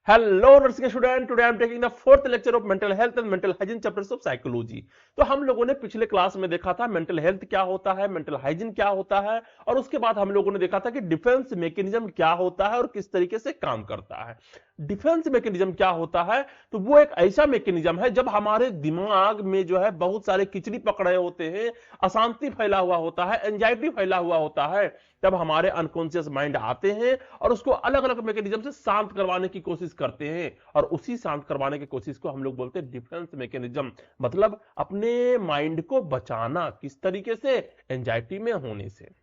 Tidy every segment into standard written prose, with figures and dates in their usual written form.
Hello nursing student, today I am taking the fourth lecture of mental health and mental hygiene chapters of psychology. तो हम लोगों ने पिछले class में देखा था मेंटल हेल्थ क्या होता है, मेंटल हाइजीन क्या होता है, और उसके बाद हम लोगों ने देखा था कि डिफेंस मैकेनिज्म क्या होता है और किस तरीके से काम करता है। डिफेंस मैकेनिज्म क्या होता है? तो वो एक ऐसा मैकेनिज्म है जब हमारे दिमाग में जो है बहुत सारे किचड़ी पकड़े होते हैं, अशांति फैला हुआ होता है, एंजाइटी फैला हुआ होता है, तब हमारे अनकॉन्शियस माइंड आते हैं और उसको अलग अलग मैकेनिज्म से शांत करवाने की कोशिश करते हैं, और उसी शांत करवाने की कोशिश को हम लोग बोलते हैं डिफेंस मैकेनिज्म। मतलब अपने माइंड को बचाना, किस तरीके से? एंजाइटी में होने से।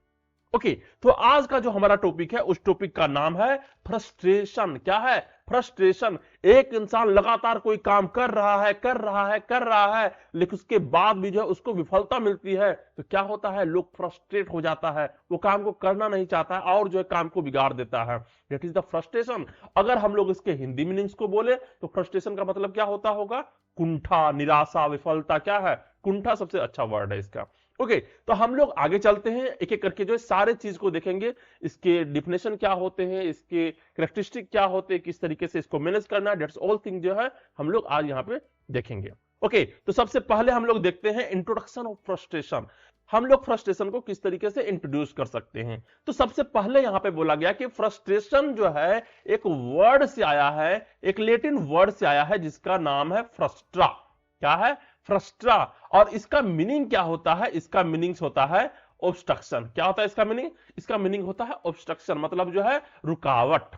ओके, तो आज का जो हमारा टॉपिक है उस टॉपिक का नाम है फ्रस्ट्रेशन। क्या है? फ्रस्ट्रेशन। एक इंसान लगातार कोई काम कर रहा है, लेकिन उसके बाद भी जो है उसको विफलता मिलती है, तो क्या होता है? लोग फ्रस्ट्रेट हो जाता है, वो काम को करना नहीं चाहता है और जो है काम को बिगाड़ देता है। That is the frustration. अगर हम लोग इसके हिंदी मीनिंग्स को बोले तो फ्रस्ट्रेशन का मतलब क्या होता होगा? कुंठा, निराशा, विफलता। क्या है? कुंठा सबसे अच्छा वर्ड है इसका। ओके, तो हम लोग आगे चलते हैं, एक एक करके जो है सारे चीज को देखेंगे। इसके डिफिनेशन क्या होते हैं, इसके कैरेक्टरिस्टिक क्या होते हैं, किस तरीके से इसको मैनेज करना, दैट्स ऑल थिंग जो है हम लोग आज यहाँ पे देखेंगे। ओके, तो सबसे पहले हम लोग देखते हैं इंट्रोडक्शन ऑफ फ्रस्ट्रेशन। हम लोग फ्रस्ट्रेशन को किस तरीके से इंट्रोड्यूस कर सकते हैं। तो सबसे पहले यहां पे बोला गया कि फ्रस्ट्रेशन जो है एक वर्ड से आया है, एक लैटिन वर्ड से आया है जिसका नाम है फ्रस्ट्रा। क्या है? फ्रस्ट्रा। और इसका मीनिंग क्या होता है? इसका मीनिंग होता है ऑब्स्ट्रक्शन। क्या होता है इसका मीनिंग? इसका मीनिंग होता है ऑब्स्ट्रक्शन, मतलब जो है रुकावट।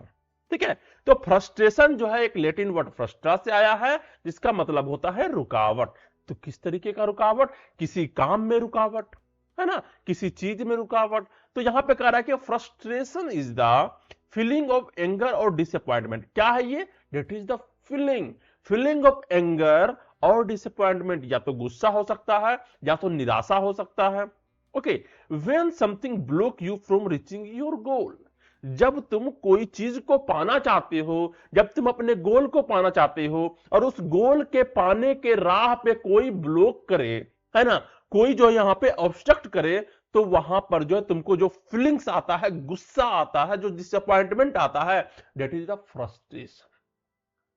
ठीक है, तो फ्रस्ट्रेशन जो है एक लैटिन वर्ड फ्रस्ट्रा से आया है जिसका मतलब होता है रुकावट। तो किस तरीके का रुकावट? किसी काम में रुकावट, है ना, किसी चीज में रुकावट। तो यहां पे कह रहा है कि frustration is the feeling of anger और डिसअपॉइंटमेंट। क्या है ये? That is the feeling of anger और डिसअपॉइंटमेंट। या तो गुस्सा हो सकता है या तो निराशा हो सकता है। Okay, when something block you from reaching your goal. जब तुम कोई चीज को पाना चाहते हो, जब तुम अपने गोल को पाना चाहते हो और उस गोल के पाने के राह पे कोई ब्लॉक करे, है ना, कोई जो यहां पे ऑब्स्ट्रक्ट करे, तो वहां पर जो है तुमको जो फीलिंग्स आता है, गुस्सा आता है, जो डिसअपॉइंटमेंट आता है, that is the frustration.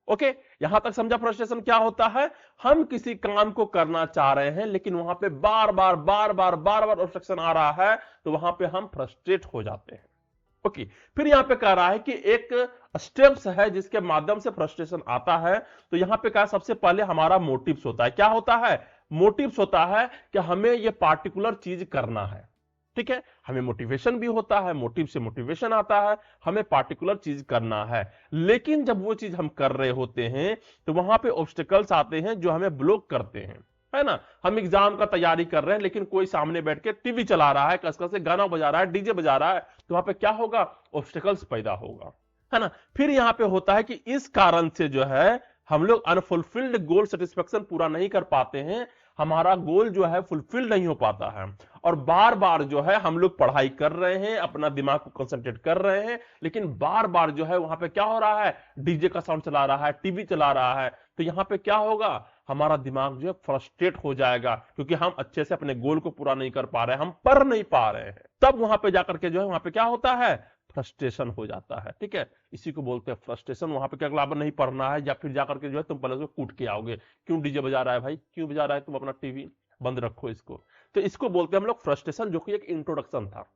Okay, यहां तक समझा फ्रस्ट्रेशन क्या होता है? हम किसी काम को करना चाह रहे हैं लेकिन वहां पे बार बार ऑब्स्ट्रक्शन आ रहा है, तो वहां पे हम फ्रस्ट्रेट हो जाते हैं। ओके, फिर यहां पे कह रहा है कि एक स्टेप्स है जिसके माध्यम से फ्रस्ट्रेशन आता है। तो यहां पे कहा सबसे पहले हमारा मोटिव्स होता है। क्या होता है? मोटिव्स होता है कि हमें ये पार्टिकुलर चीज करना है। ठीक है, हमें मोटिवेशन भी होता है, मोटिव से मोटिवेशन आता है, हमें पार्टिकुलर चीज करना है। लेकिन जब वो चीज हम कर रहे होते हैं तो वहां पे ऑब्स्टिकल्स आते हैं जो हमें ब्लॉक करते हैं, है ना। हम एग्जाम का तैयारी कर रहे हैं लेकिन कोई सामने बैठ के टीवी चला रहा है, कसकस से गाना बजा रहा है, डीजे बजा रहा है, तो वहां पे क्या होगा? ऑब्स्टिकल्स पैदा होगा, है ना। फिर यहां पे होता है कि इस कारण से जो है हम लोग अनफुलफिल्ड गोल सेटिस्फेक्शन पूरा नहीं कर पाते हैं, हमारा गोल जो है फुलफिल नहीं हो पाता है, और बार बार जो है हम लोग पढ़ाई कर रहे हैं, अपना दिमाग को कंसंट्रेट कर रहे हैं, लेकिन बार बार जो है वहां पे क्या हो रहा है? डीजे का साउंड चला रहा है, टीवी चला रहा है, तो यहां पे क्या होगा? हमारा दिमाग जो है फ्रस्ट्रेट हो जाएगा, क्योंकि हम अच्छे से अपने गोल को पूरा नहीं कर पा रहे हैं, हम पढ़ नहीं पा रहे हैं। तब वहां पे जाकर के जो है वहां पे क्या होता है? फ्रस्ट्रेशन हो जाता है। ठीक है, इसी को बोलते हैं फ्रस्ट्रेशन। वहां पे क्या अगला नहीं पढ़ना है, या फिर जाकर के जो है तुम पहले उसको कूट के आओगे, क्यों डीजे बजा रहा है भाई, क्यों बजा रहा है, तुम अपना टीवी बंद रखो इसको। तो इसको बोलते हैं हम लोग फ्रस्ट्रेशन, जो कि एक इंट्रोडक्शन था।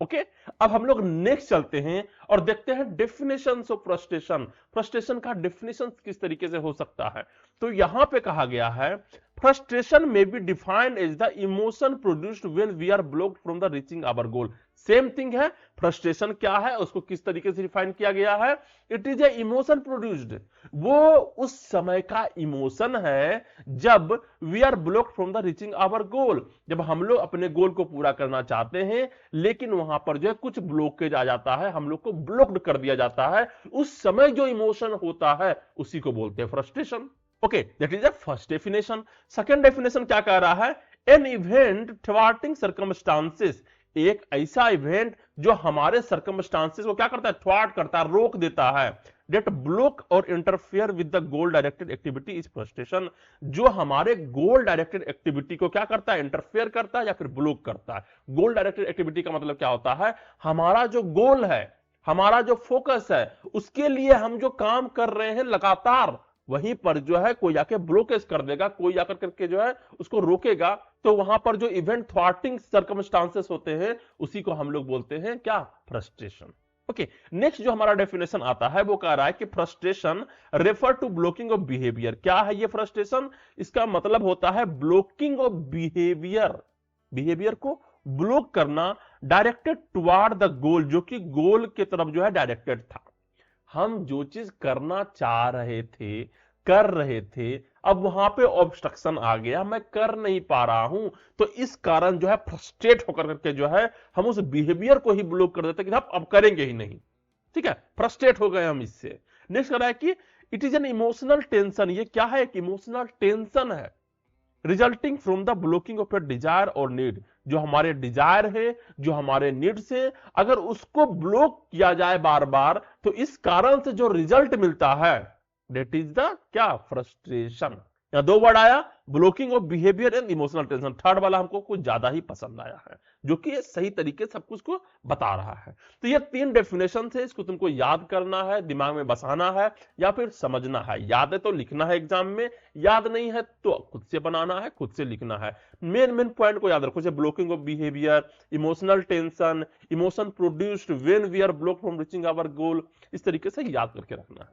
ओके, अब हम लोग नेक्स्ट चलते हैं और देखते हैं डेफिनेशन ऑफ फ्रस्ट्रेशन। फ्रस्ट्रेशन का डेफिनेशन किस तरीके से हो सकता है? तो यहां पे कहा गया है फ्रस्ट्रेशन में be defined as the emotion produced when we are blocked from the reaching our goal. Same thing है, फ्रस्ट्रेशन क्या है, उसको किस तरीके से डिफाइन किया गया है? It is a emotion produced. वो उस समय का इमोशन है जब we are blocked from the reaching our goal, जब हम लोग अपने गोल को पूरा करना चाहते हैं लेकिन वहां पर जो है कुछ ब्लॉकेज आ जाता है, हम लोग को ब्लॉक्ड कर दिया जाता है। उस समय जो इमोशन होता है उसी को बोलते हैं frustration. Okay, that is the first definition. Second definition क्या कह रहा है? An event thwarting circumstances. एक ऐसा इवेंट जो हमारे सर्कमस्टांसेस को क्या करता है? थ्वार्ट करता है, रोक देता है। डेट ब्लॉक और interfere with the goal directed activity is frustration. जो हमारे गोल डायरेक्टेड एक्टिविटी को क्या करता है? इंटरफेयर करता है या फिर ब्लॉक करता है। गोल डायरेक्टेड एक्टिविटी का मतलब क्या होता है? हमारा जो गोल है, हमारा जो फोकस है उसके लिए हम जो काम कर रहे हैं लगातार, वहीं पर जो है कोई आके ब्लॉकेज कर देगा, कोई आकर करके जो है उसको रोकेगा, तो वहां पर जो इवेंट थ्वार्टिंग सर्कमस्टांसेस होते हैं उसी को हम लोग बोलते हैं क्या, फ्रस्ट्रेशन। ओके, नेक्स्ट जो हमारा डेफिनेशन आता है वो कह रहा है कि frustration refer to blocking of behaviour. क्या है ये फ्रस्ट्रेशन? इसका मतलब होता है ब्लॉकिंग ऑफ बिहेवियर, बिहेवियर को ब्लॉक करना, डायरेक्टेड टुवार्ड द गोल, जो कि गोल की तरफ जो है डायरेक्टेड था। हम जो चीज करना चाह रहे थे, कर रहे थे, अब वहां पे ऑब्स्ट्रक्शन आ गया, मैं कर नहीं पा रहा हूं, तो इस कारण जो है फ्रस्ट्रेट होकर करके जो है हम उस बिहेवियर को ही ब्लॉक कर देते कि आप अब करेंगे ही नहीं। ठीक है, फ्रस्ट्रेट हो गए हम इससे। नेक्स्ट कह रहा है कि it is an emotional tension. ये क्या है? एक इमोशनल टेंशन है resulting from the blocking of A Dzire और नीड। जो हमारे डिजायर है, जो हमारे नीड्स है, अगर उसको ब्लॉक किया जाए बार बार, तो इस कारण से जो रिजल्ट मिलता है दैट इज द क्या, फ्रस्ट्रेशन। यहां दो वर्ड आया, blocking of behaviour and emotional tension. Third वाला हमको कुछ ज्यादा ही पसंद आया है, जो कि सही तरीके से सब कुछ को बता रहा है। तो ये तीन डेफिनेशन है, इसको तुमको याद करना है, दिमाग में बसाना है या फिर समझना है। याद है तो लिखना है एग्जाम में, याद नहीं है तो खुद से बनाना है, खुद से लिखना है। मेन पॉइंट को याद रखो, जैसे blocking of behaviour, emotional tension, emotion produced when we are blocked from reaching our goal, इस तरीके से याद करके रखना है।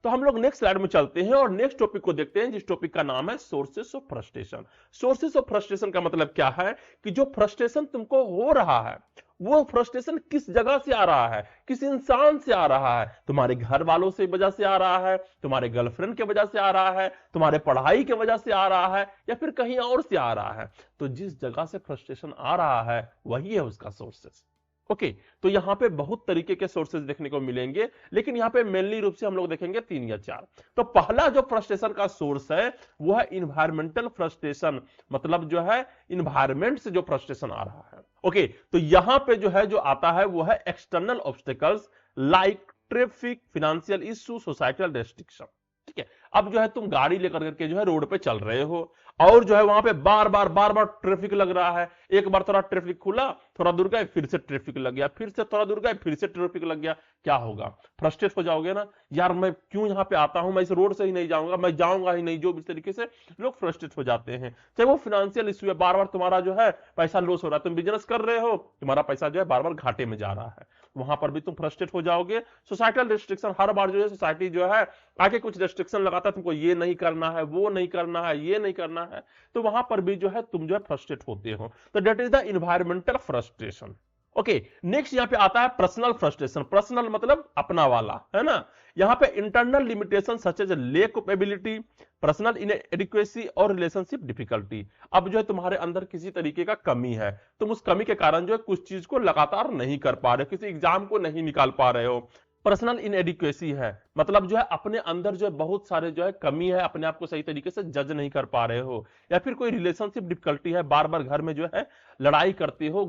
तो हम लोग नेक्स्ट स्लाइड में चलते हैं और नेक्स्ट टॉपिक को देखते हैं, जिस टॉपिक का नाम है sources of frustration. Sources of frustration का मतलब क्या है कि जो फ्रस्ट्रेशन तुमको हो रहा है, वो फ्रस्ट्रेशन किस जगह से आ रहा है, किस इंसान से आ रहा है। तुम्हारे घर वालों से वजह से आ रहा है, तुम्हारे गर्लफ्रेंड के वजह से आ रहा है, तुम्हारे पढ़ाई के वजह से आ रहा है, या फिर कहीं और से आ रहा है। तो जिस जगह से फ्रस्ट्रेशन आ रहा है वही है उसका सोर्सेस। ओके, तो यहां पे बहुत तरीके के सोर्सेज देखने को मिलेंगे, लेकिन यहां पे मेनली रूप से हम लोग देखेंगे 3 या 4। तो पहला जो फ्रस्ट्रेशन का सोर्स है वो है इन्वायरमेंटल फ्रस्ट्रेशन, मतलब जो है इन्वायरमेंट से जो फ्रस्ट्रेशन आ रहा है। ओके, तो यहां पे जो है जो आता है वो है external obstacles like traffic, financial issue, societal restriction. ठीक है, अब जो है तुम गाड़ी लेकर करके जो है रोड पे चल रहे हो और जो है वहां पे बार बार ट्रैफिक लग रहा है। एक बार थोड़ा ट्रैफिक खुला, थोड़ा दूर गए, फिर से ट्रैफिक लग गया, फिर से थोड़ा दूर गए, फिर से ट्रैफिक लग गया। क्या होगा? फ्रस्ट्रेट हो जाओगे ना, यार मैं क्यों यहाँ पे आता हूं, मैं इस रोड से ही नहीं जाऊंगा, मैं जाऊंगा ही नहीं। जो इस तरीके से लोग फ्रस्ट्रेट हो जाते हैं, चाहे वो फाइनेंशियल इशू है, बार बार तुम्हारा जो है पैसा लॉस हो रहा है, तुम बिजनेस कर रहे हो, तुम्हारा पैसा जो है बार बार घाटे में जा रहा है, वहां पर भी तुम फ्रस्ट्रेट हो जाओगे। सोसाइटल रिस्ट्रिक्शन, हर बार जो है सोसाइटी जो है आगे कुछ रेस्ट्रिक्शन लगाता है, तुमको ये नहीं करना है, वो नहीं करना है, ये नहीं करना है, तो वहां पर भी जो है तुम जो है फ्रस्ट्रेट होते हो। तो that is the environmental frustration. Okay, next यहां पे आता है पर्सनल फ्रस्ट्रेशन। पर्सनल मतलब अपना वाला, है ना। यहां पे internal limitation such as lack of ability, personal inadequacy और रिलेशनशिप डिफिकल्टी। अब जो है तुम्हारे अंदर किसी तरीके का कमी है, तुम उस कमी के कारण जो है कुछ चीज को लगातार नहीं कर पा रहे हो, किसी एग्जाम को नहीं निकाल पा रहे हो। पर्सनल इनएडिक्वेसी है, मतलब जो है अपने अंदर जो है बहुत सारे जो है कमी है, अपने आप को सही तरीके से जज नहीं कर पा रहे हो। या फिर कोई रिलेशनशिप डिफिकल्टी है, बार बार घर में जो है लड़ाई करते हो,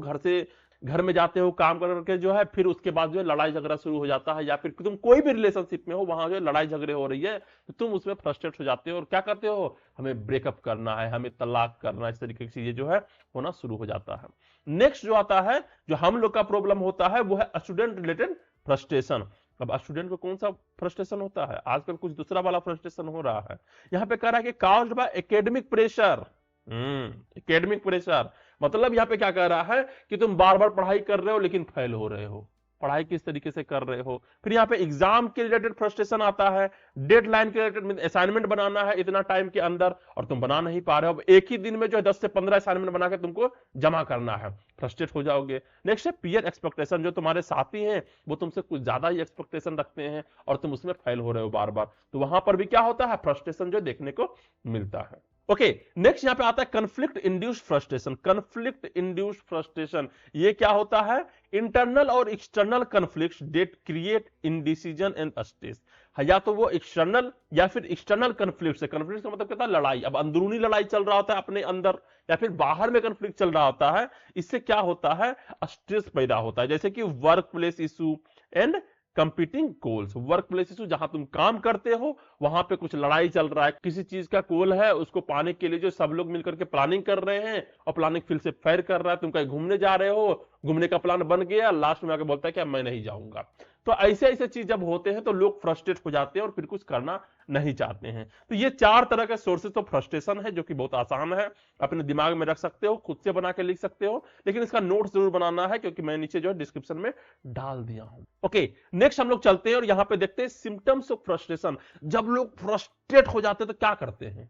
घर में जाते हो काम करके जो है, फिर उसके बाद जो है लड़ाई झगड़ा शुरू हो जाता है, या फिर तुम कोई भी रिलेशनशिप में हो वहां जो है लड़ाई झगड़े हो रही है, तो तुम उसमें फ्रस्ट्रेट हो जाते हो और क्या करते हो, हमें ब्रेकअप करना है, हमें तलाक करना है, इस तरीके की चीजें जो है होना शुरू हो जाता है। नेक्स्ट जो आता है, जो हम लोग का प्रॉब्लम होता है, वो है स्टूडेंट रिलेटेड फ्रस्ट्रेशन। अब स्टूडेंट को कौन सा फ्रस्ट्रेशन होता है? आजकल कुछ दूसरा वाला फ्रस्ट्रेशन हो रहा है। यहां पे कह रहा है कि caused bye academic pressure. Academic pressure मतलब यहां पे क्या कह रहा है कि तुम बार बार पढ़ाई कर रहे हो लेकिन फेल हो रहे हो, पढ़ाई किस तरीके से कर रहे हो। फिर यहाँ पे एग्जाम के रिलेटेड फ्रस्ट्रेशन आता है, डेडलाइन के रिलेटेड, असाइनमेंट बनाना है इतना टाइम के अंदर और तुम बना नहीं पा रहे हो, एक ही दिन में जो है 10 से 15 असाइनमेंट बना के तुमको जमा करना है, फ्रस्ट्रेट हो जाओगे। नेक्स्ट है पीयर एक्सपेक्टेशन, जो तुम्हारे साथी हैं वो तुमसे कुछ ज्यादा ही एक्सपेक्टेशन रखते हैं और तुम उसमें फेल हो रहे हो बार बार, तो वहां पर भी क्या होता है, फ्रस्ट्रेशन जो देखने को मिलता है। ओके, नेक्स्ट यहां पे आता है conflict induced frustration. Conflict induced frustration ये क्या होता है? इंटरनल और external conflicts that create indecision and stress. या तो वो एक्सटर्नल या फिर एक्सटर्नल कंफ्लिक्ट है। कंफ्लिक्ट का मतलब क्या था? लड़ाई। अब अंदरूनी लड़ाई चल रहा होता है अपने अंदर, या फिर बाहर में कंफ्लिक्ट चल रहा होता है, इससे क्या होता है, स्ट्रेस पैदा होता है। जैसे कि work place issue and competing goals. Work place issue, जहां तुम काम करते हो वहां पे कुछ लड़ाई चल रहा है, किसी चीज का गोल है, उसको पाने के लिए जो सब लोग मिलकर के प्लानिंग कर रहे हैं और प्लानिंग फिर से फेल कर रहा है। तुम कहीं घूमने जा रहे हो, घूमने का प्लान बन गया, लास्ट में आके बोलता है कि मैं नहीं जाऊंगा, तो ऐसे ऐसे चीज जब होते हैं तो लोग फ्रस्ट्रेट हो जाते हैं और फिर कुछ करना नहीं चाहते हैं। तो ये 4 तरह के सोर्सेस ऑफ फ्रस्ट्रेशन है, जो कि बहुत आसान है, अपने दिमाग में रख सकते हो, खुद से बना के लिख सकते हो, लेकिन इसका नोट्स जरूर बनाना है, क्योंकि मैं नीचे जो है डिस्क्रिप्शन में डाल दिया हूं। ओके, नेक्स्ट हम लोग चलते हैं और यहां पे देखते हैं सिम्टम्स ऑफ फ्रस्ट्रेशन। जब लोग फ्रस्ट्रेट हो जाते हैं तो क्या करते हैं,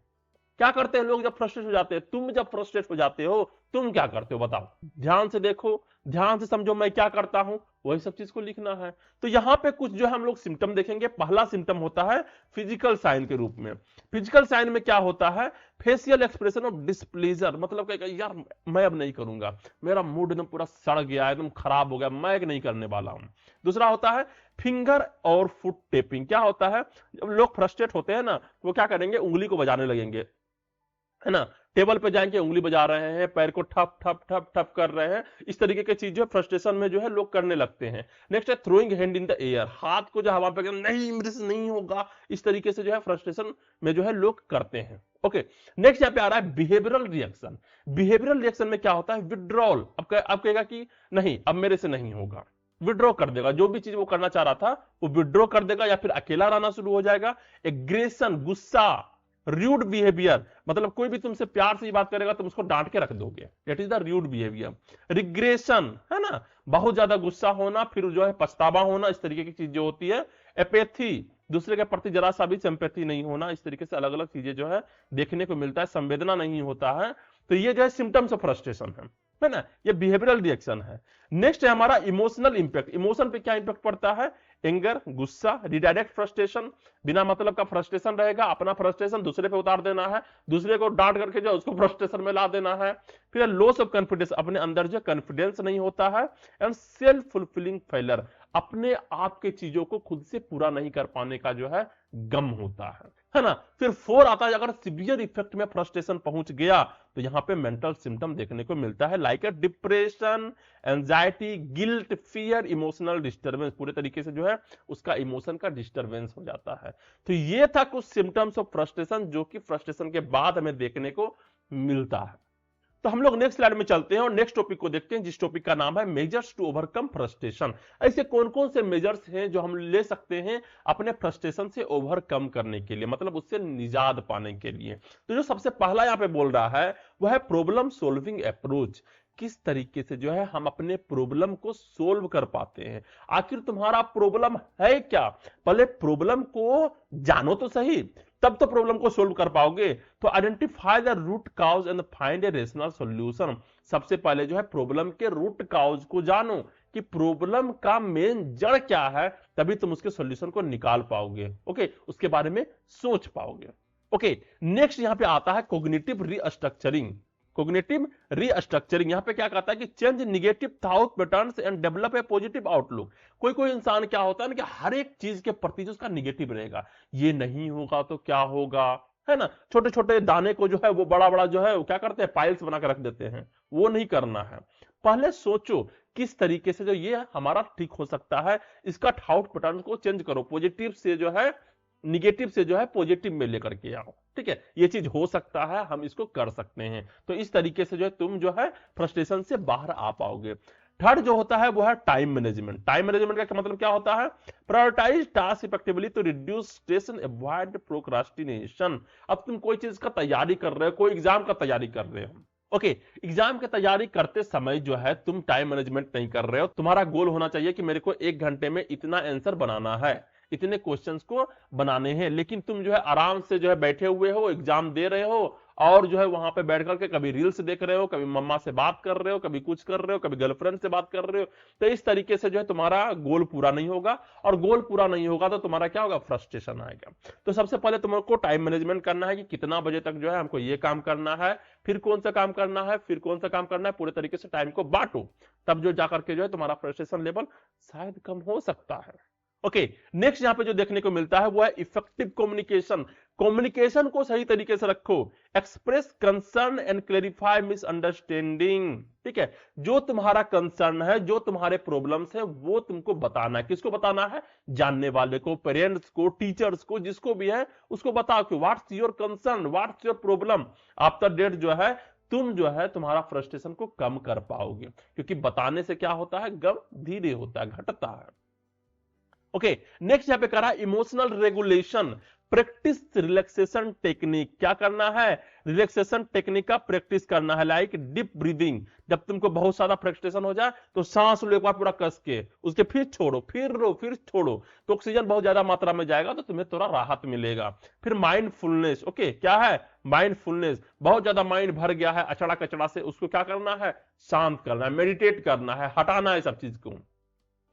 क्या करते हैं लोग जब फ्रस्ट्रेट हो जाते हैं? तुम जब फ्रस्ट्रेट हो जाते हो तुम क्या करते हो बताओ? ध्यान से देखो, ध्यान से समझो मैं क्या करता हूं, वही सब चीज को लिखना है। तो यहां पे कुछ जो है हम लोग सिम्टम देखेंगे। पहला सिम्टम होता है फिजिकल साइन के रूप में। फिजिकल साइन में क्या होता है? फेशियल एक्सप्रेशन ऑफ डिस्प्लेजर, मतलब यार मैं अब नहीं करूंगा, मेरा मूड एकदम पूरा सड़ गया, एकदम खराब हो गया, मैं नहीं करने वाला हूं। दूसरा होता है फिंगर और फुट टेपिंग। क्या होता है? जब लोग फ्रस्ट्रेट होते हैं ना, वो क्या करेंगे, उंगली को बजाने लगेंगे, है ना, टेबल पे जाएंगे उंगली बजा रहे हैं, पैर को ठप ठप ठप ठप कर रहे हैं। इस तरीके की चीज जो है फ्रस्ट्रेशन में जो है लोग करने लगते हैं। नेक्स्ट है throwing hand in the air, हाथ को जो हवा पे, नहीं मेरे से नहीं होगा, इस तरीके से जो है फ्रस्ट्रेशन में जो है लोग करते हैं। ओके, नेक्स्ट यहाँ पे आ रहा है बिहेवियरल रिएक्शन। बिहेवियरल रिएक्शन में क्या होता है? विड्रॉल। अब कहेगा कि नहीं अब मेरे से नहीं होगा, विड्रॉ कर देगा, जो भी चीज वो करना चाह रहा था वो विड्रॉ कर देगा, या फिर अकेला रहना शुरू हो जाएगा। एग्रेशन, गुस्सा, रूड बिहेवियर, मतलब कोई भी तुमसे प्यार से बात करेगा तुम उसको डांट के रख दोगे, that is the rude behaviour. Regression, है ना, बहुत ज्यादा गुस्सा होना, फिर जो है पछतावा होना, इस तरीके की चीज जो होती है। एपेथी, दूसरे के प्रति जरा सा भी सिंपैथी नहीं होना, इस तरीके से अलग अलग चीजें जो है देखने को मिलता है, संवेदना नहीं होता है। तो ये जो है सिम्टम्स ऑफ फ्रस्ट्रेशन है ना, ये बिहेवियरल रिएक्शन है। नेक्स्ट है हमारा इमोशनल इंपैक्ट। इमोशन पे क्या इंपैक्ट पड़ता है? एंगर, गुस्सा, रिडायरेक्ट फ्रस्ट्रेशन, बिना मतलब का फ्रस्ट्रेशन रहेगा, अपना फ्रस्ट्रेशन दूसरे पे उतार देना है, दूसरे को डांट करके जो उसको फ्रस्ट्रेशन में ला देना है। फिर लॉस ऑफ कॉन्फिडेंस, अपने अंदर जो कॉन्फिडेंस नहीं होता है। एंड सेल्फ फुलफिलिंग फेलर, अपने आप के चीजों को खुद से पूरा नहीं कर पाने का जो है गम होता है ना। फिर 4 आता है, अगर सीवियर इफेक्ट में फ्रस्ट्रेशन पहुंच गया तो यहां पे मेंटल सिम्टम देखने को मिलता है, like a depression, anxiety, guilt, fear, emotional disturbance, पूरे तरीके से जो है उसका इमोशन का डिस्टर्बेंस हो जाता है। तो ये था कुछ सिम्टम्स ऑफ फ्रस्ट्रेशन, जो कि फ्रस्ट्रेशन के बाद हमें देखने को मिलता है। तो हम लोग नेक्स्ट स्लाइड में चलते हैं और नेक्स्ट टॉपिक को देखते हैं, जिस टॉपिक का नाम है मेजर्स टू ओवरकम फ्रस्ट्रेशन। ऐसे कौन कौन से मेजर्स हैं जो हम ले सकते हैं अपने फ्रस्ट्रेशन से ओवरकम करने के लिए, मतलब उससे निजात पाने के लिए। तो जो सबसे पहला यहाँ पे बोल रहा है वह है प्रॉब्लम सॉल्विंग अप्रोच। किस तरीके से जो है हम अपने प्रॉब्लम को सोल्व कर पाते हैं। आखिर तुम्हारा प्रॉब्लम है क्या? पहले प्रॉब्लम को जानो तो सही, तब तो प्रॉब्लम को सोल्व कर पाओगे। तो identify the root cause and find a rational solution. सबसे पहले जो है प्रॉब्लम के रूट काउज को जानो कि प्रॉब्लम का मेन जड़ क्या है, तभी तुम उसके सॉल्यूशन को निकाल पाओगे। ओके, उसके बारे में सोच पाओगे। ओके, नेक्स्ट यहां पे आता है कोग्निटिव रीस्ट्रक्चरिंग। कोग्निटिव रीस्ट्रक्चरिंग यहां पे क्या कहता है कि change negative thought patterns and develop a positive outlook. कोई कोई इंसान क्या होता है ना कि हर एक चीज के प्रति जो उसका निगेटिव रहेगा, ये नहीं होगा तो क्या होगा, है ना, छोटे छोटे दाने को जो है वो बड़ा बड़ा जो है वो क्या करते हैं, पाइल्स बना के रख देते हैं। वो नहीं करना है, पहले सोचो किस तरीके से जो ये हमारा ठीक हो सकता है, इसका थॉट पैटर्न को चेंज करो, पॉजिटिव से जो है निगेटिव से जो है पॉजिटिव में लेकर के आओ। ठीक है, ये चीज हो सकता है, हम इसको कर सकते हैं। तो इस तरीके से जो है तुम जो है फ्रस्ट्रेशन से बाहर आ पाओगे। थर्ड जो होता है वो है टाइम मैनेजमेंट। टाइम मैनेजमेंट का मतलब क्या होता है? Prioritise task effectively to reduce stress and avoid procrastination. अब तुम कोई चीज का तैयारी कर रहे हो, कोई एग्जाम का तैयारी कर रहे हो, ओके, एग्जाम की तैयारी करते समय जो है तुम टाइम मैनेजमेंट नहीं कर रहे हो। तुम्हारा गोल होना चाहिए कि मेरे को 1 घंटे में इतना आंसर बनाना है, इतने क्वेश्चंस को बनाने हैं, लेकिन तुम जो है आराम से जो है बैठे हुए हो, एग्जाम दे रहे हो, और जो है वहां पे बैठ करके कभी रील्स देख रहे हो, कभी मम्मा से बात कर रहे हो, कभी कुछ कर रहे हो, कभी गर्लफ्रेंड से बात कर रहे हो। तो इस तरीके से जो है तुम्हारा गोल पूरा नहीं होगा, और गोल पूरा नहीं होगा तो तुम्हारा क्या होगा, फ्रस्ट्रेशन आएगा। तो सबसे पहले तुमको टाइम मैनेजमेंट करना है कि कितना बजे तक जो है हमको ये काम करना है, फिर कौन सा काम करना है, फिर कौन सा काम करना है, पूरे तरीके से टाइम को बांटो, तब जो जाकर के जो है तुम्हारा फ्रस्ट्रेशन लेवल शायद कम हो सकता है। ओके, नेक्स्ट यहां पे जो देखने को मिलता है वो है इफेक्टिव कम्युनिकेशन। कम्युनिकेशन को सही तरीके से रखो, express concern and clarify misunderstanding. ठीक है, जो तुम्हारा कंसर्न है, जो तुम्हारे प्रॉब्लम्स है, वो तुमको बताना है। किसको बताना है? जानने वाले को, पेरेंट्स को, टीचर्स को, जिसको भी है उसको बताओ कि what's your concern, what's your problem. After that जो है तुम जो है तुम्हारा फ्रस्ट्रेशन को कम कर पाओगे, क्योंकि बताने से क्या होता है, गम धीरे होता है, घटता है। ओके, नेक्स्ट यहां पे करा emotional regulation, practice relaxation technique. क्या करना है? रिलैक्सेशन टेक्निक का प्रैक्टिस करना है, लाइक डीप ब्रीदिंग। जब तुमको बहुत सारा फ्रस्ट्रेशन हो जाए तो सांस लो एक बार पूरा कस के, उसके फिर छोड़ो, फिर लो, फिर छोड़ो, तो ऑक्सीजन बहुत ज्यादा मात्रा में जाएगा तो तुम्हें थोड़ा राहत मिलेगा। फिर माइंडफुलनेस, ओके, क्या है? माइंडफुलनेस, बहुत ज्यादा माइंड भर गया है अचड़ा कचड़ा से, उसको क्या करना है? शांत करना है, मेडिटेट करना है, हटाना है सब चीज को।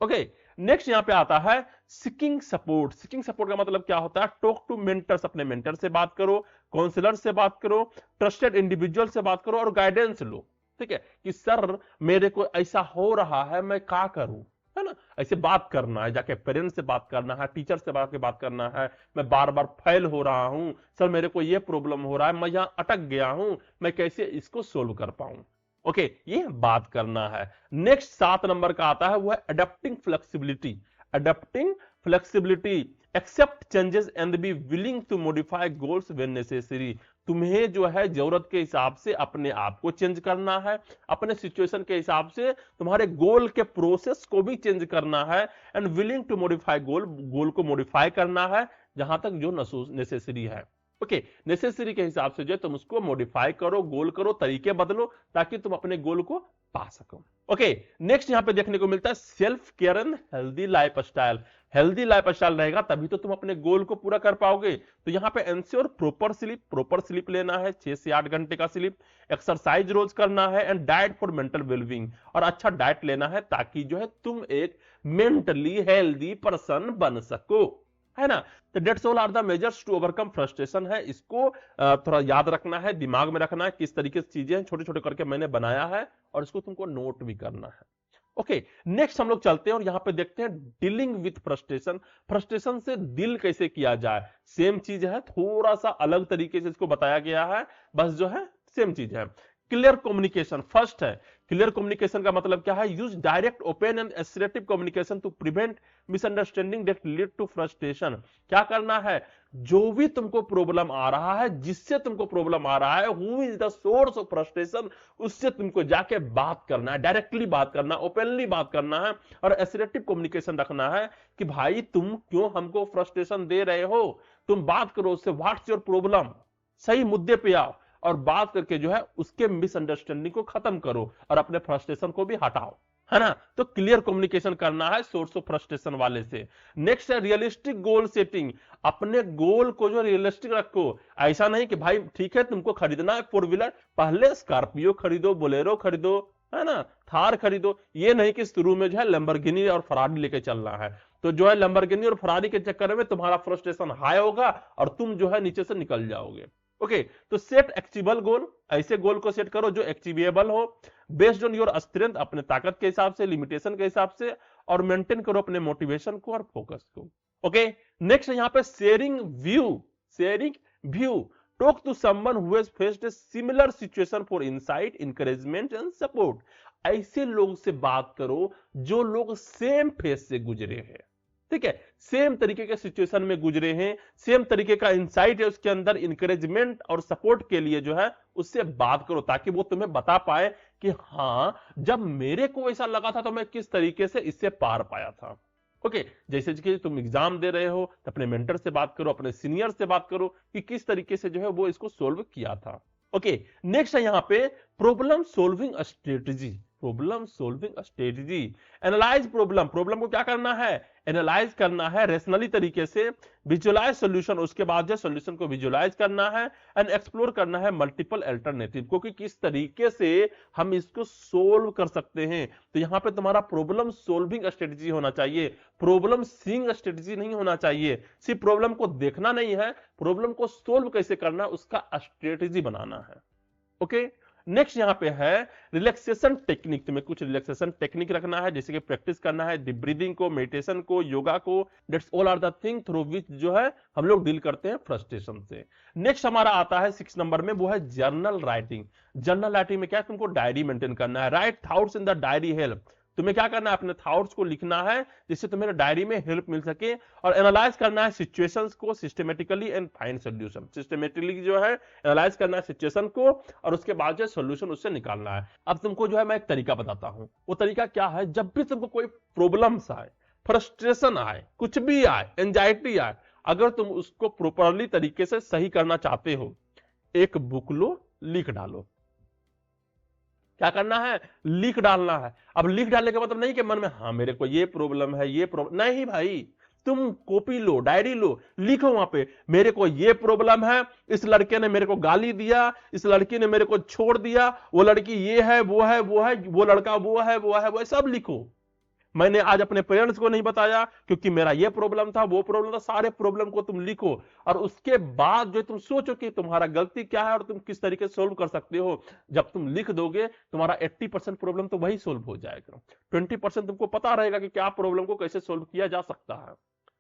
ओके, नेक्स्ट यहां पे आता है सिकिंग सपोर्ट। सिकिंग सपोर्ट का मतलब क्या होता है? टॉक टू मेंटर्स, अपने मेंटर से बात करो, काउंसलर से बात करो, ट्रस्टेड इंडिविजुअल से बात करो और गाइडेंस लो। ठीक है, कि सर मेरे को ऐसा हो रहा है, मैं क्या करूं, है ना? ऐसे बात करना है, जाके पेरेंट्स से बात करना है, टीचर से बात करना है, मैं बार बार फेल हो रहा हूं, सर मेरे को ये प्रॉब्लम हो रहा है, मैं यहां अटक गया हूं, मैं कैसे इसको सोल्व कर पाऊं। ओके, ये बात करना है। नेक्स्ट 7 नंबर का आता है वो है adapting flexibility. Adapting flexibility, accept changes and be willing to modify goals when necessary. तुम्हें जो है जरूरत के हिसाब से अपने आप को चेंज करना है, अपने सिचुएशन के हिसाब से तुम्हारे गोल के प्रोसेस को भी चेंज करना है, एंड विलिंग टू मॉडिफाई गोल, गोल को मॉडिफाई करना है जहां तक जो नेसेसरी है। ओके, नेसेसरी के हिसाब से जो तुम उसको मॉडिफाई करो, गोल करो, तरीके बदलो ताकि तुम अपने गोल को पा सको। ओके, नेक्स्ट यहां पे देखने को मिलता है self care and healthy lifestyle. Healthy lifestyle रहेगा तभी तो तुम अपने गोल को पूरा कर पाओगे। तो यहां पे एंश्योर प्रॉपर स्लीप लेना है, 6 से 8 घंटे का स्लीप, एक्सरसाइज रोज करना है, and diet for mental wellbeing, और अच्छा डाइट लेना है ताकि जो है तुम एक मेंटली हेल्दी पर्सन बन सको, है ना? तो that's all are the measures to overcome frustration है। इसको थोड़ा याद रखना है, दिमाग में रखना है, किस तरीके से चीजें छोटे छोटे करके मैंने बनाया है, और इसको तुमको नोट भी करना है। ओके, नेक्स्ट हम लोग चलते हैं और यहां पे देखते हैं डीलिंग विथ फ्रस्ट्रेशन। फ्रस्ट्रेशन से डील कैसे किया जाए। सेम चीज है, थोड़ा सा अलग तरीके से इसको बताया गया है, बस जो है सेम चीज है। क्लियर कम्युनिकेशन फर्स्ट है। क्लियर कम्युनिकेशन का मतलब क्या है? Use direct, open and assertive communication to prevent misunderstanding that lead to frustration. क्या करना है? जो भी तुमको प्रॉब्लम आ रहा है, जिससे तुमको प्रॉब्लम आ रहा है, who is the source of frustration, उससे तुमको जाके बात करना है, डायरेक्टली बात करना, ओपनली बात करना है, और असर्टिव कम्युनिकेशन रखना है कि भाई तुम क्यों हमको फ्रस्ट्रेशन दे रहे हो, तुम बात करो उससे, व्हाट्स योर प्रॉब्लम, सही मुद्दे पे आओ और बात करके जो है उसके मिसअंडरस्टैंडिंग को खत्म करो और अपने फ्रस्ट्रेशन को भी हटाओ, है ना? तो क्लियर कम्युनिकेशन करना है सोर्स ऑफ फ्रस्ट्रेशन वाले से। नेक्स्ट है रियलिस्टिक गोल सेटिंग। अपने गोल को जो रियलिस्टिक रखो, ऐसा नहीं कि भाई ठीक है तुमको खरीदना है 4 व्हीलर, पहले स्कॉर्पियो खरीदो, बोलेरो खरीदो, है ना, थार खरीदो। ये नहीं कि शुरू में जो है लैम्बोर्गिनी और फरारी लेके चलना है, तो जो है लैम्बोर्गिनी और फरारी के चक्कर में तुम्हारा फ्रस्ट्रेशन हाई होगा और तुम जो है नीचे से निकल जाओगे। ओके, तो सेट अचीवेबल गोल, ऐसे गोल को सेट करो जो अचीवेबल हो, बेस्ड ऑन योर स्ट्रेंथ, अपने ताकत के हिसाब से, लिमिटेशन के हिसाब से, और मेंटेन करो अपने मोटिवेशन को और फोकस को। ओके, नेक्स्ट यहां पे sharing view, talk to someone who has faced a similar situation for insight, encouragement and support. ऐसे लोग से बात करो जो लोग सेम फेस से गुजरे हैं, ठीक है, सेम तरीके के सिचुएशन में गुजरे हैं, सेम तरीके का इंसाइट है उसके अंदर, इंकरेजमेंट और सपोर्ट के लिए जो है उससे बात करो ताकि वो तुम्हें बता पाए कि हां जब मेरे को ऐसा लगा था तो मैं किस तरीके से इससे पार पाया था। ओके, जैसे कि तुम एग्जाम दे रहे हो तो अपने मेंटर से बात करो, अपने सीनियर से बात करो कि किस तरीके से जो है वो इसको सोल्व किया था। ओके, नेक्स्ट है यहां पे problem solving strategy. Analyse problem को क्या करना है? एनालाइज करना है रेशनली तरीके से, विजुअलाइज सॉल्यूशन, उसके बाद जो सॉल्यूशन को विजुअलाइज करना है, एंड एक्सप्लोर करना है मल्टीपल अल्टरनेटिव को कि किस तरीके से हम इसको सोल्व कर सकते हैं। तो यहां पे तुम्हारा प्रॉब्लम सॉल्विंग स्ट्रेटजी होना चाहिए, प्रॉब्लम सीइंग स्ट्रेटजी नहीं होना चाहिए। सिर्फ प्रॉब्लम को देखना नहीं है, प्रॉब्लम को सोल्व कैसे करना उसका स्ट्रेटजी बनाना है। ओके, नेक्स्ट यहां पे है रिलैक्सेशन टेक्निक। तुम्हें कुछ रिलैक्सेशन टेक्निक रखना है, जैसे कि प्रैक्टिस करना है डीप ब्रीदिंग को, मेडिटेशन को, योगा को। That's all are the thing through which जो है हम लोग डील करते हैं फ्रस्ट्रेशन से। नेक्स्ट हमारा आता है 6 नंबर में, वो है जर्नल राइटिंग। जर्नल राइटिंग में क्या है? तुमको डायरी मेंटेन करना है। Right thoughts in the diary help. तुम्हें क्या करना है? अपने थॉट्स को लिखना है जिससे तुम्हें डायरी में हेल्प मिल सके, और एनालाइज करना है सिचुएशंस को systematically and find solution. Systematically जो है एनालाइज करना है सिचुएशन को और उसके बाद जो सॉल्यूशन उससे निकालना है। अब तुमको जो है मैं एक तरीका बताता हूं, वो तरीका क्या है? जब भी तुमको कोई प्रॉब्लम्स आए, फ्रस्ट्रेशन आए, कुछ भी आए, एंजाइटी आए, अगर तुम उसको प्रॉपरली तरीके से सही करना चाहते हो, एक बुक लो, लिख डालो। क्या करना है? लिख डालना है। अब लिख डालने का मतलब नहीं कि मन में हाँ मेरे को ये प्रॉब्लम है, ये प्रॉब्लम नहीं भाई, तुम कॉपी लो, डायरी लो, लिखो वहां पे मेरे को ये प्रॉब्लम है, इस लड़के ने मेरे को गाली दिया, इस लड़की ने मेरे को छोड़ दिया, वो लड़की ये है, वो है, वो है, वो लड़का वो है, वो है, वो है, सब लिखो। मैंने आज अपने पेरेंट्स को नहीं बताया क्योंकि मेरा ये प्रॉब्लम था, वो प्रॉब्लम था, सारे प्रॉब्लम को तुम लिखो और उसके बाद जो तुम सोचो कि तुम्हारा गलती क्या है और तुम किस तरीके से सोल्व कर सकते हो। जब तुम लिख दोगे तुम्हारा 80% प्रॉब्लम तो वही सोल्व हो जाएगा, 20% तुमको पता रहेगा कि क्या प्रॉब्लम को कैसे सोल्व किया जा सकता है।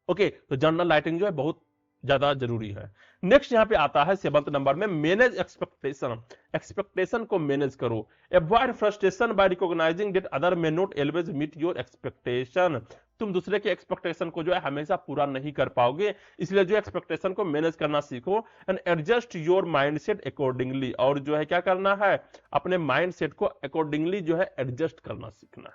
ओके, तो जर्नल राइटिंग जो है बहुत ज्यादा जरूरी है। नेक्स्ट यहां पे आता है 7th नंबर में, मैनेज एक्सपेक्टेशन। एक्सपेक्टेशन को मैनेज करो। Avoid frustration by recognising that other may not always meet your expectation. तुम दूसरे के एक्सपेक्टेशन को जो है हमेशा पूरा नहीं कर पाओगे, इसलिए जो एक्सपेक्टेशन को मैनेज करना सीखो and adjust your mindset accordingly. और जो है क्या करना है, अपने माइंडसेट को अकॉर्डिंगली जो है एडजस्ट करना सीखना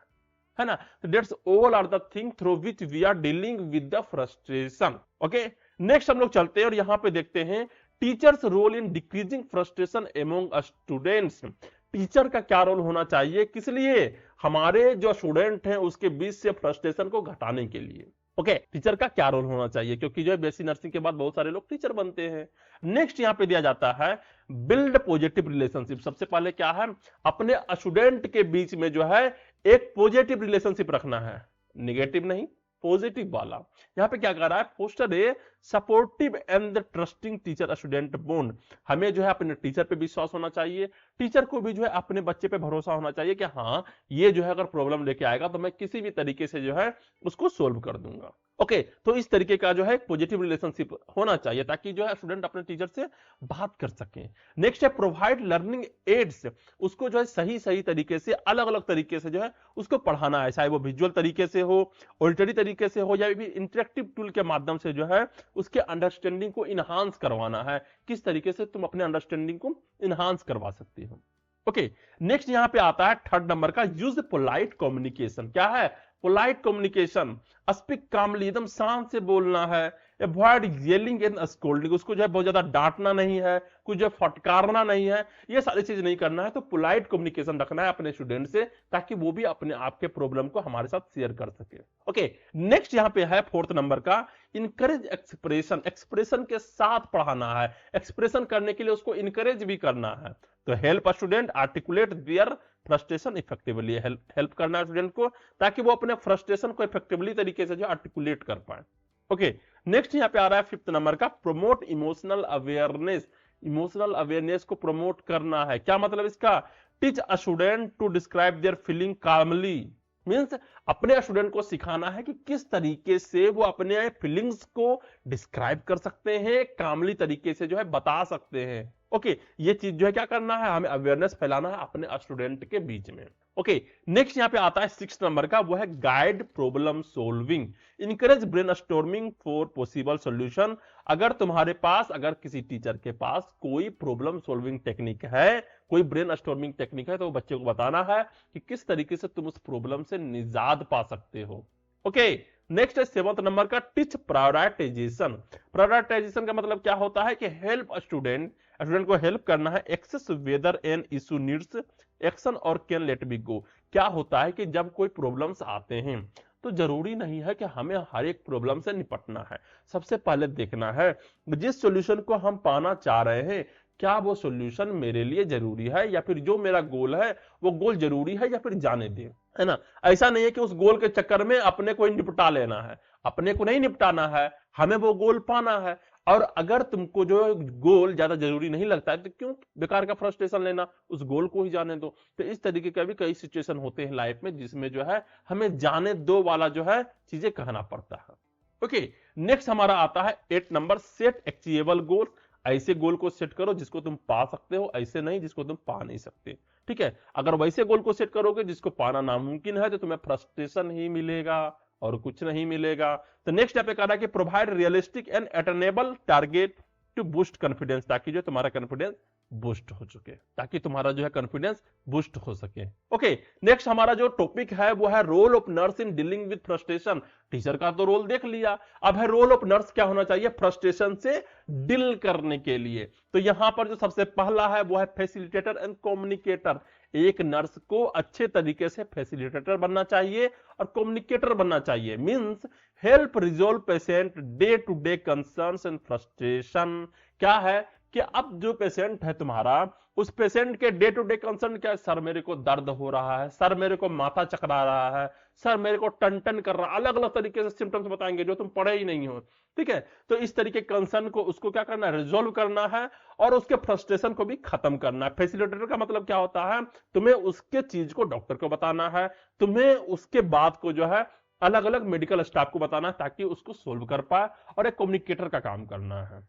है ना। That's all are the thing through which we are dealing with the frustration. Okay, next हम लोग चलते हैं और यहां पे देखते हैं teachers role in decreasing frustration among students. Teacher का क्या रोल होना चाहिए, किस लिए? हमारे जो स्टूडेंट हैं उसके बीच से फ्रस्ट्रेशन को घटाने के लिए। ओके, टीचर का क्या रोल होना चाहिए, क्योंकि जो है बीएससी नर्सिंग के बाद बहुत सारे लोग टीचर बनते हैं। नेक्स्ट यहां पे दिया जाता है बिल्ड पॉजिटिव रिलेशनशिप। सबसे पहले क्या है, अपने स्टूडेंट के बीच में जो है एक पॉजिटिव रिलेशनशिप रखना है, निगेटिव नहीं, पॉजिटिव वाला। यहां पे क्या कर रहा है, foster a supportive and trusting teacher student bond. हमें जो है अपने टीचर पे विश्वास होना चाहिए, टीचर को भी जो है अपने बच्चे पे भरोसा होना चाहिए कि हाँ ये जो है अगर प्रॉब्लम लेके आएगा तो मैं किसी भी तरीके से जो है उसको सोल्व कर दूंगा। ओके, तो इस तरीके का जो है पॉजिटिव रिलेशनशिप होना चाहिए ताकि जो है स्टूडेंट अपने टीचर से बात कर सके। नेक्स्ट है प्रोवाइड लर्निंग एड्स। उसको जो है सही सही तरीके से, अलग अलग तरीके से जो है उसको पढ़ाना है, चाहे वो विजुअल तरीके से हो, ऑडिटरी तरीके से हो, या भी इंटरेक्टिव टूल के माध्यम से जो है उसके अंडरस्टैंडिंग को इनहांस करवाना है, किस तरीके से तुम अपने अंडरस्टैंडिंग को इनहांस करवा सकते हो। ओके, नेक्स्ट यहां पे आता है 3rd नंबर का, यूज पोलाइट कम्युनिकेशन। क्या है? Polite communication. स्पीक कामली, एकदम शांत से बोलना है। अवॉइड येलिंग एंड स्कोल्डिंग, उसको जो है बहुत ज्यादा डांटना नहीं है, कुछ जो फटकारना नहीं है, ये सारी चीज नहीं करना है। तो पोलाइट कम्युनिकेशन रखना है अपने स्टूडेंट से ताकि वो भी अपने आपके प्रॉब्लम को हमारे साथ शेयर कर सके। ओके, नेक्स्ट यहां पे है 4th नंबर का, इनकरेज एक्सप्रेशन। एक्सप्रेशन के साथ पढ़ाना है, एक्सप्रेशन करने के लिए उसको इनकरेज भी करना है। तो help student articulate their frustration effectively. Help करना है स्टूडेंट को ताकि वो अपने फ्रस्ट्रेशन को इफेक्टिवली तरीके से जो आर्टिकुलेट कर पाए। ओके, नेक्स्ट यहां पे आ रहा है 5th नंबर का, promote emotional awareness. Emotional awareness को प्रमोट करना है। क्या मतलब इसका? Teach a student to describe their feeling calmly. Means अपने स्टूडेंट को सिखाना है कि किस तरीके से वो अपने फीलिंग्स को डिस्क्राइब कर सकते हैं, कामली तरीके से जो है बता सकते हैं। ओके, ये चीज जो है क्या करना है, हमें अवेयरनेस फैलाना है अपने स्टूडेंट के बीच में। ओके, नेक्स्ट यहां पे आता है 6th नंबर का, वो है guide problem solving. Encourage brainstorming for possible solution. अगर तुम्हारे पास, अगर किसी टीचर के पास कोई प्रॉब्लम सोल्विंग टेक्निक है, कोई ब्रेनस्टॉर्मिंग टेक्निक है, तो वो बच्चे को बताना है कि किस तरीके से तुम उस प्रॉब्लम से निजात पा सकते हो। ओके, नेक्स्ट है 7th नंबर का, टीच प्रायोरिटाइजेशन। प्रायोरिटाइजेशन का मतलब क्या होता है कि हेल्प स्टूडेंट, स्टूडेंट को हेल्प करना है assess whether an issue needs action और कैन लेट बी गो। क्या होता है कि जब कोई प्रॉब्लम्स आते हैं तो जरूरी नहीं है कि हमें हर एक प्रॉब्लम से निपटना है। सबसे पहले देखना है जिस सॉल्यूशन को हम पाना चाह रहे हैं क्या वो सॉल्यूशन मेरे लिए जरूरी है, या फिर जो मेरा गोल है वो गोल जरूरी है या फिर जाने दे, है ना। ऐसा नहीं है कि उस गोल के चक्कर में अपने को निपटा लेना है, अपने को नहीं निपटाना है, हमें वो गोल पाना है। और अगर तुमको जो गोल ज्यादा जरूरी नहीं लगता है तो क्यों बेकार का फ्रस्ट्रेशन लेना, उस गोल को ही जाने दो। तो इस तरीके का भी कई सिचुएशन होते हैं लाइफ में जिसमें जो है हमें जाने दो वाला जो है चीजें कहना पड़ता है। ओके, नेक्स्ट हमारा आता है 8 नंबर, सेट अचीवेबल गोल। ऐसे गोल को सेट करो जिसको तुम पा सकते हो, ऐसे नहीं जिसको तुम पा नहीं सकते। ठीक है, अगर वैसे गोल को सेट करोगे जिसको पाना नामुमकिन है तो तुम्हें फ्रस्ट्रेशन ही मिलेगा और कुछ नहीं मिलेगा। तो नेक्स्ट स्टेप कह रहा है कि provide realistic and attainable target to boost confidence, ताकि जो तुम्हारा कॉन्फिडेंस बूस्ट हो चुके, ताकि तुम्हारा जो है कॉन्फिडेंस बूस्ट हो सके। ओके, नेक्स्ट हमारा जो टॉपिक है वो है role of nurse in dealing with frustration. Teacher का तो रोल देख लिया, अब है रोल ऑफ नर्स क्या होना चाहिए फ्रस्ट्रेशन से डील करने के लिए। तो यहां पर जो सबसे पहला है वो है फैसिलिटेटर एंड कम्युनिकेटर। एक नर्स को अच्छे तरीके से फैसिलिटेटर बनना चाहिए और कम्युनिकेटर बनना चाहिए, means help resolve patient day to day concerns and frustration. क्या है कि अब जो पेशेंट है तुम्हारा, उस पेशेंट के डे टू डे कंसर्न क्या है, सर मेरे को दर्द हो रहा है, सर मेरे को माथा चकरा रहा है, सर मेरे को टन टन कर रहा है, अलग अलग तरीके से सिम्टम्स बताएंगे जो तुम पढ़े ही नहीं हो। ठीक है, तो इस तरीके कंसर्न को उसको क्या करना है, रिजोल्व करना है और उसके फ्रस्ट्रेशन को भी खत्म करना है। फैसिलिटेटर का मतलब क्या होता है, तुम्हें उसके चीज को डॉक्टर को बताना है, तुम्हें उसके बात को जो है अलग अलग मेडिकल स्टाफ को बताना है ताकि उसको सोल्व कर पाए, और एक कम्युनिकेटर का काम करना है।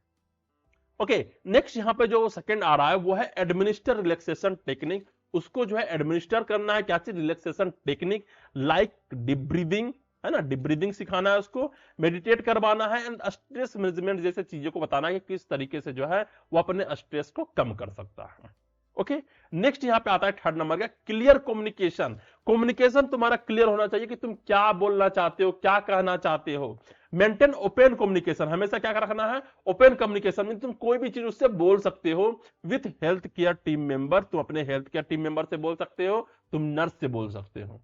ओके, नेक्स्ट यहां पे जो सेकंड आ रहा है वो है एडमिनिस्टर रिलैक्सेशन टेक्निक। उसको जो है एडमिनिस्टर करना है, क्या चीज, relaxation technique like deep breathing, है ना, डीप ब्रीदिंग सिखाना है उसको, मेडिटेट करवाना है एंड स्ट्रेस मैनेजमेंट जैसे चीजों को बताना है कि किस तरीके से जो है वो अपने स्ट्रेस को कम कर सकता है। ओके, नेक्स्ट यहां पे आता है थर्ड नंबर का क्लियर कम्युनिकेशन। कम्युनिकेशन तुम्हारा क्लियर होना चाहिए कि तुम क्या बोलना चाहते हो, क्या कहना चाहते हो। मेंटेन ओपन कम्युनिकेशन, हमेशा क्या रखना है, ओपन कम्युनिकेशन में तुम कोई भी चीज उससे बोल सकते हो। With health care team member, तुम अपने हेल्थ केयर टीम मेंबर से बोल सकते हो, तुम नर्स से बोल सकते हो।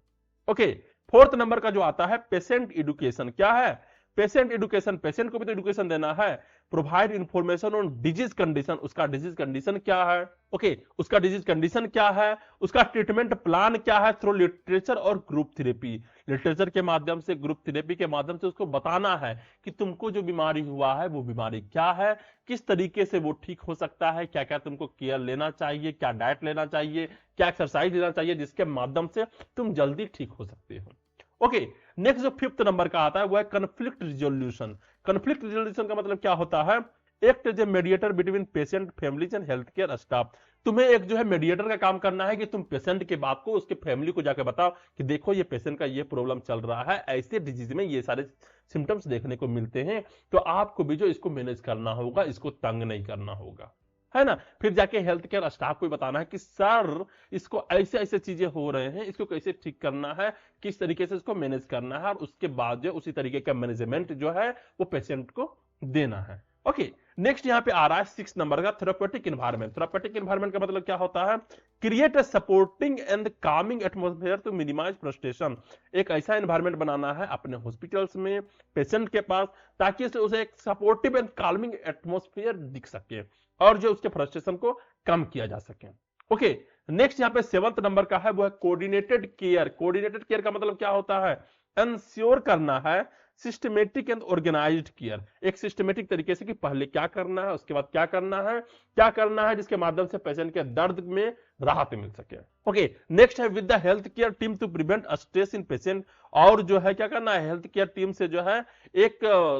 ओके, फोर्थ नंबर का जो आता है पेशेंट एडुकेशन। क्या है, पेशेंट एडुकेशन, पेशेंट को भी तो एडुकेशन देना है। Provide information on disease condition, उसका डिजीज कंडीशन क्या है, ओके, उसका डिजीज कंडीशन क्या है, उसका ट्रीटमेंट प्लान क्या है, थ्रू लिटरेचर और ग्रुप थेरेपी। लिटरेचर के माध्यम से, ग्रुप थेरेपी के माध्यम से उसको बताना है कि तुमको जो बीमारी हुआ है वो बीमारी क्या है, किस तरीके से वो ठीक हो सकता है, क्या क्या तुमको केयर लेना चाहिए, क्या डाइट लेना चाहिए, क्या एक्सरसाइज लेना चाहिए, जिसके माध्यम से तुम जल्दी ठीक हो सकते हो। ओके, नेक्स्ट जो फिफ्थ नंबर का आता है वो है कन्फ्लिक्ट रिजोल्यूशन। कन्फ्लिक्ट रिजोल्यूशन का मतलब क्या होता है, act as a mediator between patient families and health care staff. तुम्हें एक जो है मीडिएटर का काम करना है कि तुम पेशेंट के बात को उसके फैमिली को जाकर बताओ कि देखो ये पेशेंट का ये प्रॉब्लम चल रहा है, ऐसे डिजीज में ये सारे सिम्टम्स देखने को मिलते हैं, तो आपको भी जो इसको मैनेज करना होगा, इसको तंग नहीं करना होगा, है ना। फिर जाके हेल्थ केयर स्टाफ को बताना है कि सर इसको ऐसे ऐसे चीजें हो रहे हैं, इसको कैसे ठीक करना है, किस तरीके से इसको मैनेज करना है, और उसके बाद जो उसी तरीके का मैनेजमेंट जो है वो पेशेंट को देना है। ओके, नेक्स्ट यहां पे आ रहा है 6 नंबर का थेरेपेटिक एनवायरनमेंट। थेरेपेटिक एनवायरनमेंट का मतलब क्या होता है, create a supporting and calming atmosphere to minimise frustration. एक ऐसा एनवायरनमेंट बनाना है अपने हॉस्पिटल्स में, पेशेंट के पास, ताकि उसे एक सपोर्टिव एंड कामिंग एटमॉस्फेयर दिख सके और जो उसके फ्रस्ट्रेशन को कम किया जा सके। ओके, नेक्स्ट यहां पे 7th नंबर का है वो है कोऑर्डिनेटेड केयर। कोऑर्डिनेटेड केयर का मतलब क्या होता है, इंश्योर करना है सिस्टमेटिक एंड ऑर्गेनाइज्ड केयर। एक सिस्टमेटिक तरीके से कि पहले क्या करना है, उसके बाद क्या करना है, क्या करना है, जिसके माध्यम से पेशेंट के दर्द में राहत मिल सके। ओके, नेक्स्ट है with the health care team to prevent stress in patient. और जो है क्या करना है, हेल्थ केयर टीम से जो है एक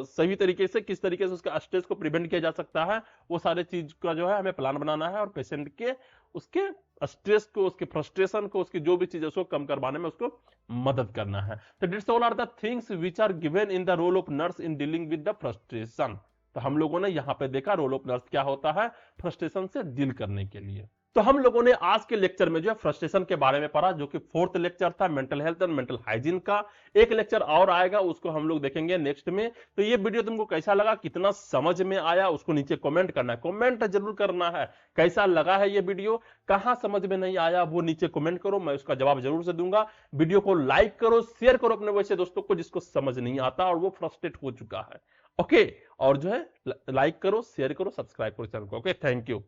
सही तरीके से, किस तरीके से उसका स्ट्रेस को प्रिवेंट किया जा सकता है, वो सारे चीज का जो है हमें प्लान बनाना है, और पेशेंट के उसके स्ट्रेस को, उसके फ्रस्ट्रेशन को, उसकी जो भी चीज है उसको कम करवाने में उसको मदद करना है। तो this all are the things which are given in the role of nurse in dealing with the frustration. तो हम लोगों ने यहां पे देखा रोल ऑफ नर्स क्या होता है फ्रस्ट्रेशन से डील करने के लिए। तो हम लोगों ने आज के लेक्चर में जो है फ्रस्ट्रेशन के बारे में पढ़ा, जो कि 4th लेक्चर था mental health and mental hygiene का। एक लेक्चर और आएगा, उसको हम लोग देखेंगे नेक्स्ट में। तो ये वीडियो तुमको कैसा लगा, कितना समझ में आया, उसको नीचे कमेंट करना है, कमेंट जरूर करना है कैसा लगा है ये वीडियो, कहां समझ में नहीं आया वो नीचे कमेंट करो, मैं उसका जवाब जरूर से दूंगा। वीडियो को लाइक करो, शेयर करो अपने वैसे दोस्तों को जिसको समझ नहीं आता और वो फ्रस्ट्रेट हो चुका है। ओके, और जो है लाइक करो, शेयर करो, सब्सक्राइब करो चैनल को। Okay, thank you.